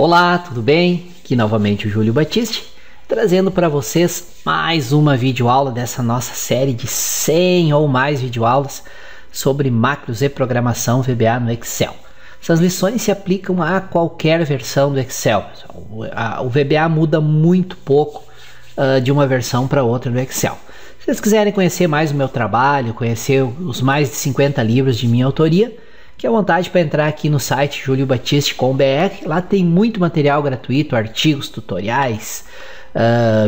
Olá, tudo bem? Aqui novamente o Júlio Batiste, trazendo para vocês mais uma videoaula dessa nossa série de 100 ou mais videoaulas sobre macros e programação VBA no Excel. Essas lições se aplicam a qualquer versão do Excel. O VBA muda muito pouco de uma versão para outra do Excel. Se vocês quiserem conhecer mais o meu trabalho, conhecer os mais de 50 livros de minha autoria, fique à vontade para entrar aqui no site juliobatiste.com.br. Lá tem muito material gratuito, artigos, tutoriais,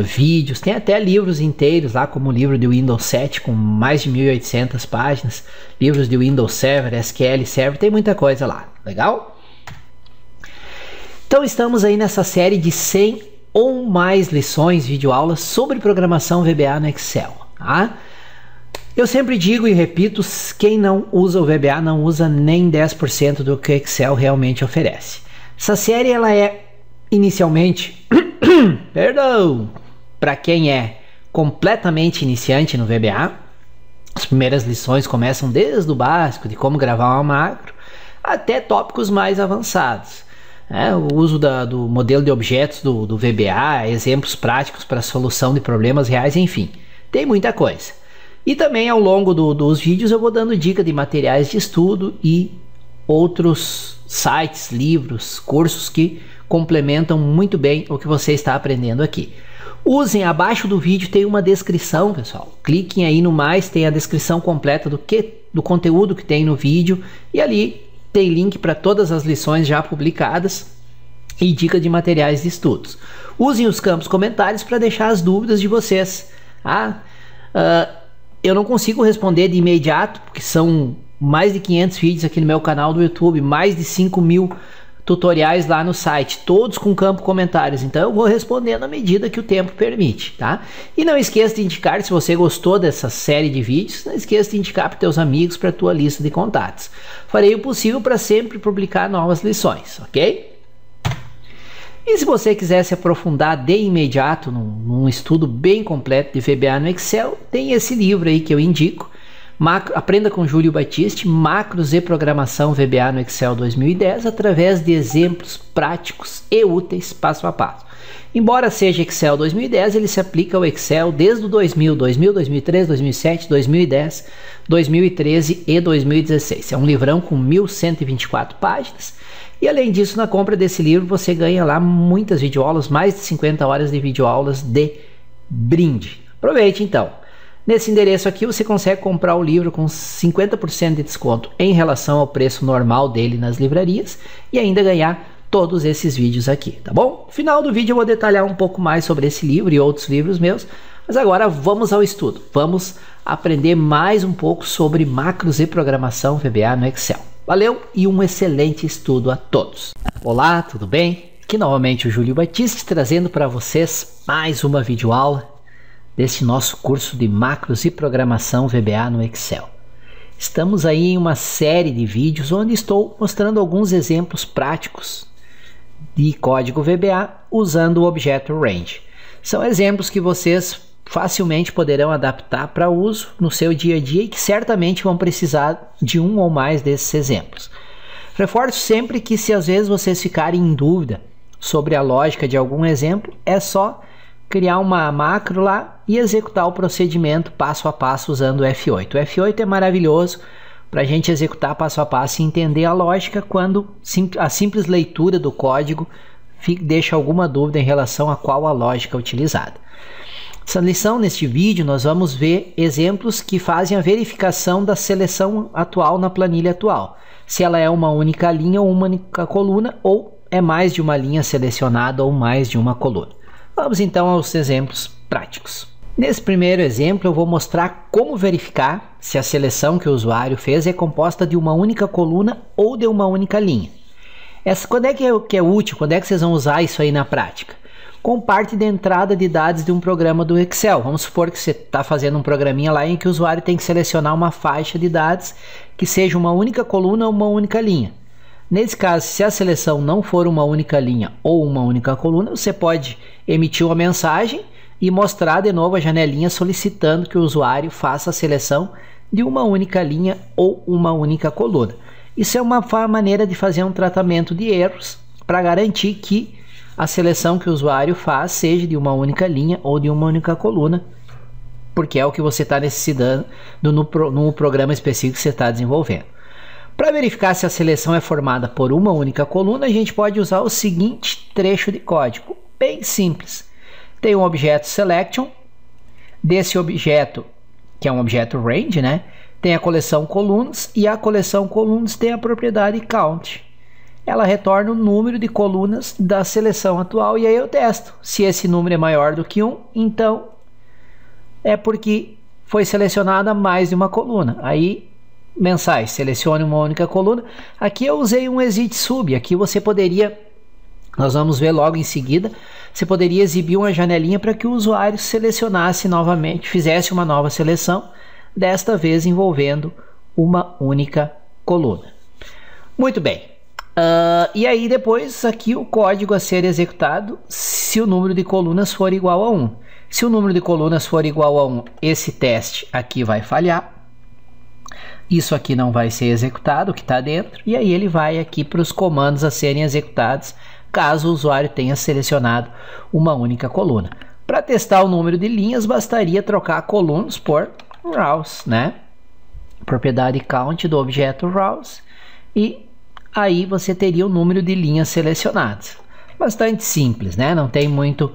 vídeos, tem até livros inteiros lá, como o livro de Windows 7 com mais de 1.800 páginas, livros de Windows Server, SQL Server, tem muita coisa lá, legal? Então estamos aí nessa série de 100 ou mais lições, videoaulas sobre programação VBA no Excel, tá? Eu sempre digo e repito, quem não usa o VBA não usa nem 10% do que o Excel realmente oferece. Essa série ela é inicialmente, perdão, para quem é completamente iniciante no VBA. As primeiras lições começam desde o básico, de como gravar uma macro, até tópicos mais avançados. O uso do modelo de objetos do VBA, exemplos práticos para solução de problemas reais, enfim, tem muita coisa. E também ao longo dos vídeos eu vou dando dica de materiais de estudo e outros sites, livros, cursos que complementam muito bem o que você está aprendendo aqui. Usem, abaixo do vídeo tem uma descrição, pessoal. Cliquem aí no mais, tem a descrição completa do conteúdo que tem no vídeo. E ali tem link para todas as lições já publicadas e dica de materiais de estudos. Usem os campos comentários para deixar as dúvidas de vocês. Eu não consigo responder de imediato, porque são mais de 500 vídeos aqui no meu canal do YouTube, mais de 5.000 tutoriais lá no site, todos com campo comentários. Então eu vou respondendo à medida que o tempo permite, tá? E não esqueça de indicar, se você gostou dessa série de vídeos, não esqueça de indicar para teus amigos, para a tua lista de contatos. Farei o possível para sempre publicar novas lições, ok? E se você quiser se aprofundar de imediato num estudo bem completo de VBA no Excel, tem esse livro aí que eu indico, Aprenda com Júlio Batiste, Macros e Programação VBA no Excel 2010, através de exemplos práticos e úteis passo a passo. Embora seja Excel 2010, ele se aplica ao Excel desde o 2000, 2003, 2007, 2010, 2013 e 2016. É um livrão com 1.124 páginas. E além disso, na compra desse livro você ganha lá muitas videoaulas, mais de 50 horas de videoaulas de brinde. Aproveite então. Nesse endereço aqui você consegue comprar o livro com 50% de desconto em relação ao preço normal dele nas livrarias e ainda ganhar todos esses vídeos aqui, tá bom? No final do vídeo eu vou detalhar um pouco mais sobre esse livro e outros livros meus, mas agora vamos ao estudo. Vamos aprender mais um pouco sobre macros e programação VBA no Excel. Valeu e um excelente estudo a todos. Olá, tudo bem? Aqui novamente o Júlio Batiste trazendo para vocês mais uma videoaula desse nosso curso de macros e programação VBA no Excel. Estamos aí em uma série de vídeos onde estou mostrando alguns exemplos práticos de código VBA usando o Objeto Range. São exemplos que vocês facilmente poderão adaptar para uso no seu dia a dia e que certamente vão precisar de um ou mais desses exemplos. Reforço sempre que se às vezes vocês ficarem em dúvida sobre a lógica de algum exemplo, é só criar uma macro lá e executar o procedimento passo a passo usando o F8. O F8 é maravilhoso para a gente executar passo a passo e entender a lógica quando a simples leitura do código deixa alguma dúvida em relação a qual a lógica utilizada. Essa lição, neste vídeo, nós vamos ver exemplos que fazem a verificação da seleção atual na planilha atual. Se ela é uma única linha ou uma única coluna, ou é mais de uma linha selecionada ou mais de uma coluna. Vamos então aos exemplos práticos. Nesse primeiro exemplo eu vou mostrar como verificar se a seleção que o usuário fez é composta de uma única coluna ou de uma única linha. Quando é que é útil? Quando é que vocês vão usar isso aí na prática? Com parte de entrada de dados de um programa do Excel. Vamos supor que você está fazendo um programinha lá em que o usuário tem que selecionar uma faixa de dados que seja uma única coluna ou uma única linha. Nesse caso, se a seleção não for uma única linha ou uma única coluna, você pode emitir uma mensagem e mostrar de novo a janelinha solicitando que o usuário faça a seleção de uma única linha ou uma única coluna. Isso é uma maneira de fazer um tratamento de erros para garantir que a seleção que o usuário faz seja de uma única linha ou de uma única coluna, porque é o que você está necessitando no programa específico que você está desenvolvendo. Para verificar se a seleção é formada por uma única coluna, a gente pode usar o seguinte trecho de código, bem simples. Tem um objeto selection, desse objeto, que é um objeto range, né? Tem a coleção columns e a coleção columns tem a propriedade count. Ela retorna o número de colunas da seleção atual e aí eu testo. Se esse número é maior do que 1, então é porque foi selecionada mais de uma coluna. Aí, mensais, selecione uma única coluna. Aqui eu usei um exit sub. Aqui você poderia, nós vamos ver logo em seguida, você poderia exibir uma janelinha para que o usuário selecionasse novamente, fizesse uma nova seleção, desta vez envolvendo uma única coluna. Muito bem. E aí depois aqui o código a ser executado se o número de colunas for igual a 1. Se o número de colunas for igual a 1, esse teste aqui vai falhar. Isso aqui não vai ser executado, o que está dentro. E aí ele vai aqui para os comandos a serem executados, caso o usuário tenha selecionado uma única coluna. Para testar o número de linhas, bastaria trocar columns por rows, né? Propriedade count do objeto rows. E aí você teria o número de linhas selecionadas. Bastante simples, né? Não tem muito.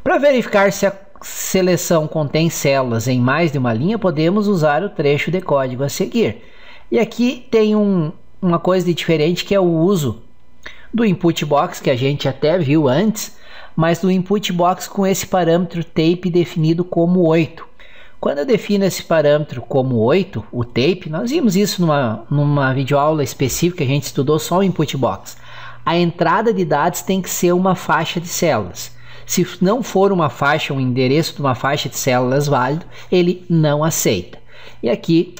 Para verificar se a seleção contém células em mais de uma linha, podemos usar o trecho de código a seguir. E aqui tem uma coisa de diferente, que é o uso do input box, que a gente até viu antes, mas do input box com esse parâmetro tape definido como 8. Quando eu defino esse parâmetro como 8, o tape, nós vimos isso numa videoaula específica que a gente estudou só o input box. A entrada de dados tem que ser uma faixa de células. Se não for uma faixa, um endereço de uma faixa de células válido, ele não aceita. E aqui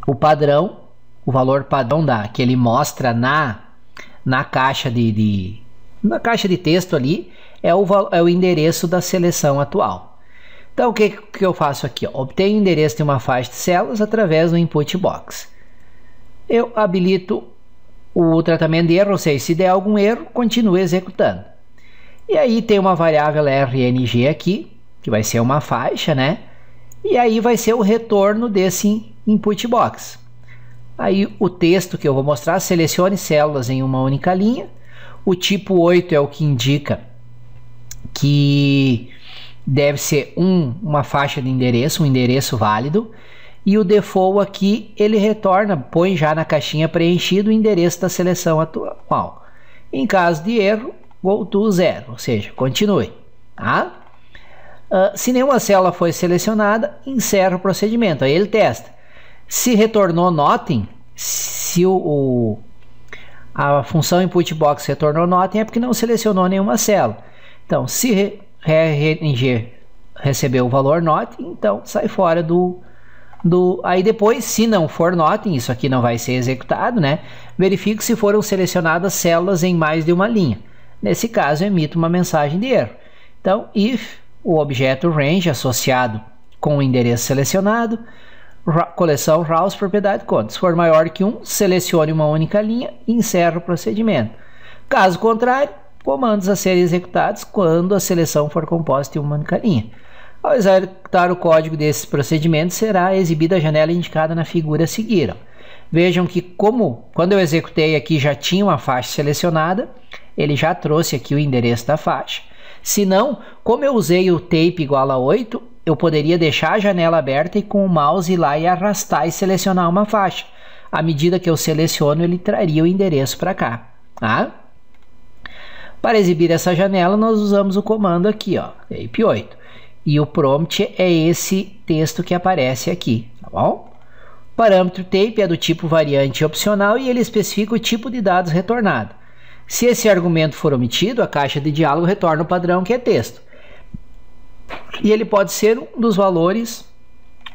o padrão, o valor padrão que ele mostra na caixa de texto ali é o endereço da seleção atual. Então o que eu faço aqui? Obtenho o endereço de uma faixa de células através do input box. Eu habilito o tratamento de erro, ou seja, se der algum erro, continue executando. E aí tem uma variável RNG aqui, que vai ser uma faixa, né? E aí vai ser o retorno desse input box. Aí o texto que eu vou mostrar, selecione células em uma única linha. O tipo 8 é o que indica que deve ser uma faixa de endereço, um endereço válido. E o default aqui, ele retorna, põe já na caixinha preenchido o endereço da seleção atual. Em caso de erro, go to 0, ou seja, continue. Tá? Se nenhuma célula foi selecionada, encerra o procedimento. Aí ele testa. Se retornou nothing, se a função input box retornou nothing, é porque não selecionou nenhuma célula. Então, se RNG recebeu o valor nothing, então sai fora Aí depois, se não for nothing, isso aqui não vai ser executado, né? Verifique se foram selecionadas células em mais de uma linha. Nesse caso, emito uma mensagem de erro. Então, if o objeto range associado com o endereço selecionado, coleção rows, propriedade count. Se for maior que 1, selecione uma única linha e encerra o procedimento. Caso contrário, comandos a serem executados quando a seleção for composta em uma única linha. Ao executar o código desse procedimento, será exibida a janela indicada na figura a seguir. Vejam que quando eu executei aqui já tinha uma faixa selecionada, ele já trouxe aqui o endereço da faixa. Se não, como eu usei o tape igual a 8, eu poderia deixar a janela aberta e com o mouse ir lá e arrastar e selecionar uma faixa. À medida que eu seleciono, ele traria o endereço para cá. Tá? Para exibir essa janela, nós usamos o comando aqui, ó, tape 8. E o prompt é esse texto que aparece aqui, tá bom? O parâmetro tape é do tipo variante opcional e ele especifica o tipo de dados retornado. Se esse argumento for omitido, a caixa de diálogo retorna o padrão que é texto. E ele pode ser um dos valores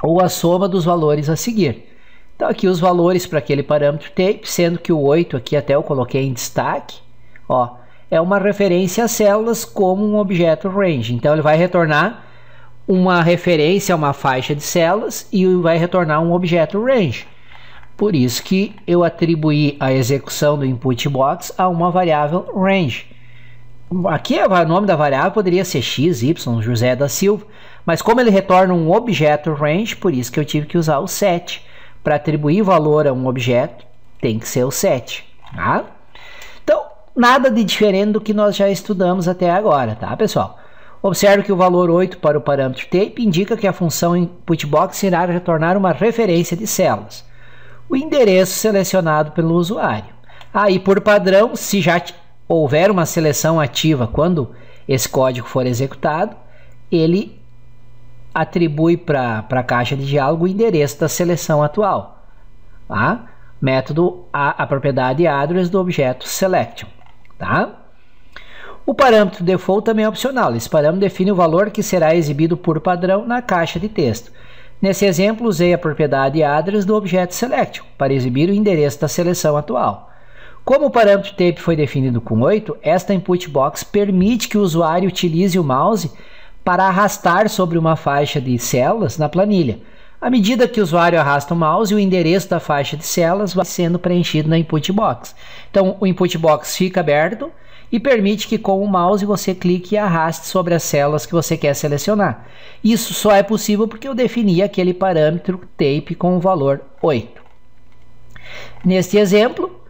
ou a soma dos valores a seguir. Então aqui os valores para aquele parâmetro tape, sendo que o 8 aqui até eu coloquei em destaque, ó, é uma referência a células como um objeto range. Então ele vai retornar uma referência a uma faixa de células e vai retornar um objeto range. Por isso que eu atribuí a execução do input box a uma variável range. Aqui o nome da variável poderia ser x, y, José da Silva, mas como ele retorna um objeto range, por isso que eu tive que usar o set. Para atribuir valor a um objeto, tem que ser o set. Tá? Então, nada de diferente do que nós já estudamos até agora, tá, pessoal? Observe que o valor 8 para o parâmetro tape indica que a função inputBox irá retornar uma referência de células, o endereço selecionado pelo usuário. Aí, por padrão, se já houver uma seleção ativa quando esse código for executado, ele atribui para a caixa de diálogo o endereço da seleção atual. Tá? Método a propriedade address do objeto selection. Tá? O parâmetro default também é opcional. Esse parâmetro define o valor que será exibido por padrão na caixa de texto. Nesse exemplo, usei a propriedade address do objeto selection para exibir o endereço da seleção atual. Como o parâmetro tape foi definido com 8, esta input box permite que o usuário utilize o mouse para arrastar sobre uma faixa de células na planilha. À medida que o usuário arrasta o mouse, o endereço da faixa de células vai sendo preenchido na input box. Então, o input box fica aberto e permite que com o mouse você clique e arraste sobre as células que você quer selecionar. Isso só é possível porque eu defini aquele parâmetro tape com o valor 8. Neste exemplo,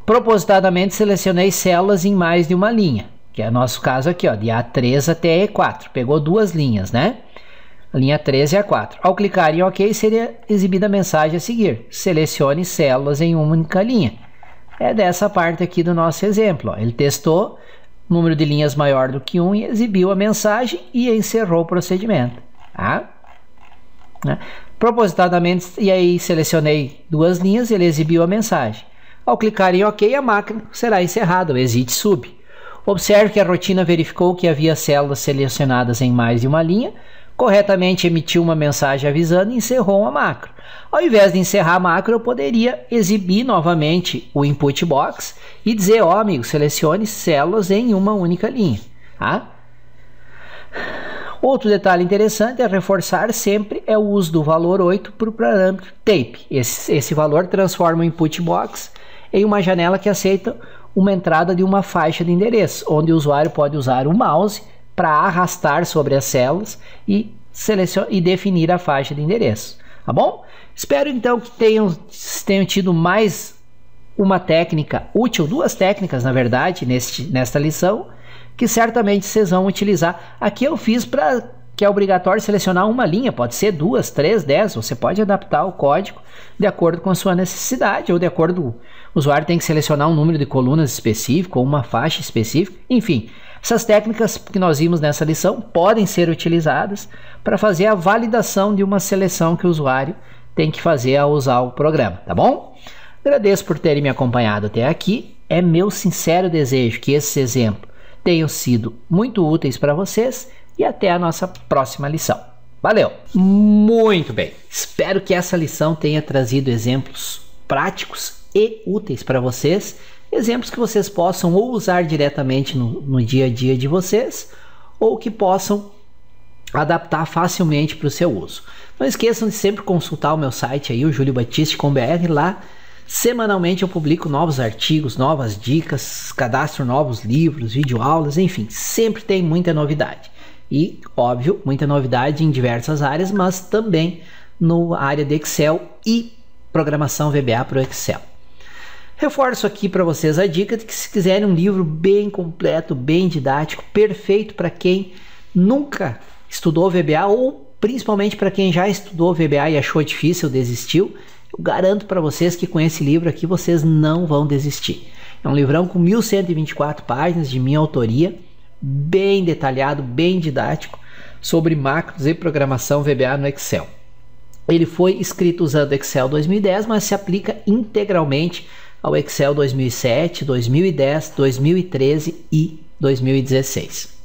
propositadamente selecionei células em mais de uma linha, que é o nosso caso aqui, ó, de A3 até E4. Pegou duas linhas, né? A linha 3 e A4. Ao clicar em OK, seria exibida a mensagem a seguir. Selecione células em uma única linha. É dessa parte aqui do nosso exemplo. Ó. Ele testou número de linhas maior do que 1 e exibiu a mensagem e encerrou o procedimento. Tá? Né? Propositadamente, e aí selecionei duas linhas e ele exibiu a mensagem. Ao clicar em OK, a máquina será encerrada, o exit sub. Observe que a rotina verificou que havia células selecionadas em mais de uma linha, corretamente emitiu uma mensagem avisando e encerrou a macro. Ao invés de encerrar a macro, eu poderia exibir novamente o input box e dizer, ó amigo, selecione células em uma única linha. Tá? Outro detalhe interessante a reforçar sempre é o uso do valor 8 para o parâmetro tape. Esse valor transforma o input box em uma janela que aceita uma entrada de uma faixa de endereço, onde o usuário pode usar o mouse para arrastar sobre as células e definir a faixa de endereço. Tá bom? Espero então que tenham tido mais uma técnica útil, duas técnicas na verdade, nesta lição, que certamente vocês vão utilizar. Aqui eu fiz para que é obrigatório selecionar uma linha, pode ser 2, 3, 10, você pode adaptar o código de acordo com a sua necessidade, ou de acordo, o usuário tem que selecionar um número de colunas específico, ou uma faixa específica, enfim. Essas técnicas que nós vimos nessa lição podem ser utilizadas para fazer a validação de uma seleção que o usuário tem que fazer ao usar o programa, tá bom? Agradeço por terem me acompanhado até aqui, é meu sincero desejo que esses exemplos tenham sido muito úteis para vocês e até a nossa próxima lição. Valeu! Muito bem! Espero que essa lição tenha trazido exemplos práticos e úteis para vocês, exemplos que vocês possam ou usar diretamente no dia a dia de vocês ou que possam adaptar facilmente para o seu uso. Não esqueçam de sempre consultar o meu site aí, o juliobatiste.com.br. Lá semanalmente eu publico novos artigos, novas dicas, cadastro novos livros, videoaulas, enfim, sempre tem muita novidade. E, óbvio, muita novidade em diversas áreas, mas também na área de Excel e programação VBA para o Excel. Reforço aqui para vocês a dica de que se quiserem um livro bem completo, bem didático, perfeito para quem nunca estudou VBA ou principalmente para quem já estudou VBA e achou difícil, desistiu, eu garanto para vocês que com esse livro aqui vocês não vão desistir. É um livrão com 1124 páginas de minha autoria, bem detalhado, bem didático, sobre macros e programação VBA no Excel. Ele foi escrito usando Excel 2010, mas se aplica integralmente ao Excel 2007, 2010, 2013 e 2016.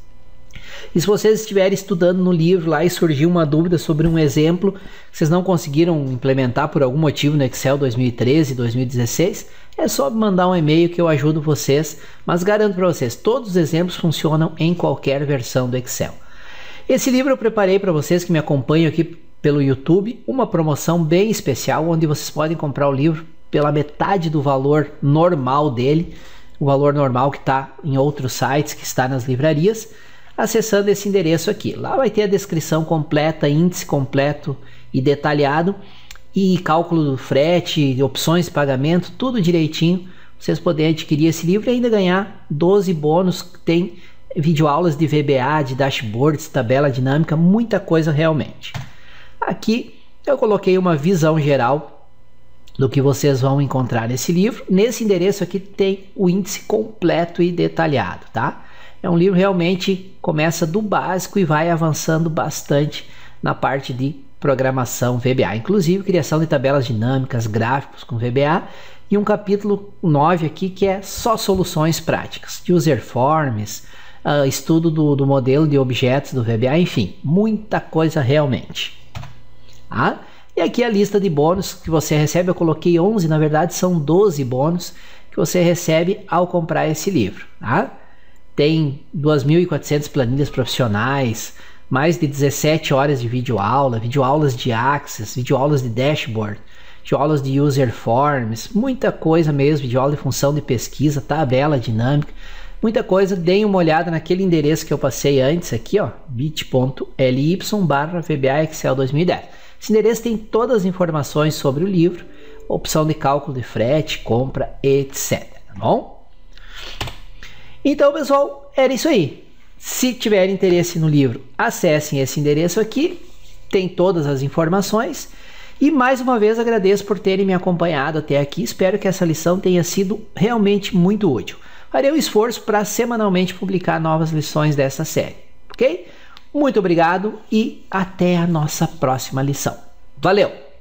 E se vocês estiverem estudando no livro lá e surgiu uma dúvida sobre um exemplo que vocês não conseguiram implementar por algum motivo no Excel 2013 e 2016, é só mandar um e-mail que eu ajudo vocês, mas garanto para vocês, todos os exemplos funcionam em qualquer versão do Excel. Esse livro eu preparei para vocês que me acompanham aqui pelo YouTube uma promoção bem especial, onde vocês podem comprar o livro pela metade do valor normal dele, o valor normal que está em outros sites, que está nas livrarias, acessando esse endereço aqui. Lá vai ter a descrição completa, índice completo e detalhado, e cálculo do frete, opções de pagamento, tudo direitinho. Vocês podem adquirir esse livro e ainda ganhar 12 bônus, que tem videoaulas de VBA, de dashboards, tabela dinâmica, muita coisa realmente. Aqui eu coloquei uma visão geral do que vocês vão encontrar nesse livro. Nesse endereço aqui tem o índice completo e detalhado, tá? É um livro realmente começa do básico e vai avançando bastante na parte de programação VBA, inclusive criação de tabelas dinâmicas, gráficos com VBA, e um capítulo 9 aqui que é só soluções práticas, user forms, estudo do modelo de objetos do VBA, enfim, muita coisa realmente. Ah, e aqui a lista de bônus que você recebe, eu coloquei 11, na verdade são 12 bônus que você recebe ao comprar esse livro. Tá? Tem 2.400 planilhas profissionais, mais de 17 horas de videoaula, videoaulas de Access, videoaulas de dashboard, videoaulas de user forms, muita coisa mesmo, videoaula de função de pesquisa, tabela dinâmica, muita coisa. Deem uma olhada naquele endereço que eu passei antes aqui, ó, bit.ly/VBA Excel 2010. Esse endereço tem todas as informações sobre o livro, opção de cálculo de frete, compra, etc. Tá bom? Então, pessoal, era isso aí. Se tiver interesse no livro, acessem esse endereço aqui, tem todas as informações. E mais uma vez agradeço por terem me acompanhado até aqui. Espero que essa lição tenha sido realmente muito útil. Farei um esforço para semanalmente publicar novas lições dessa série, ok? Muito obrigado e até a nossa próxima lição. Valeu!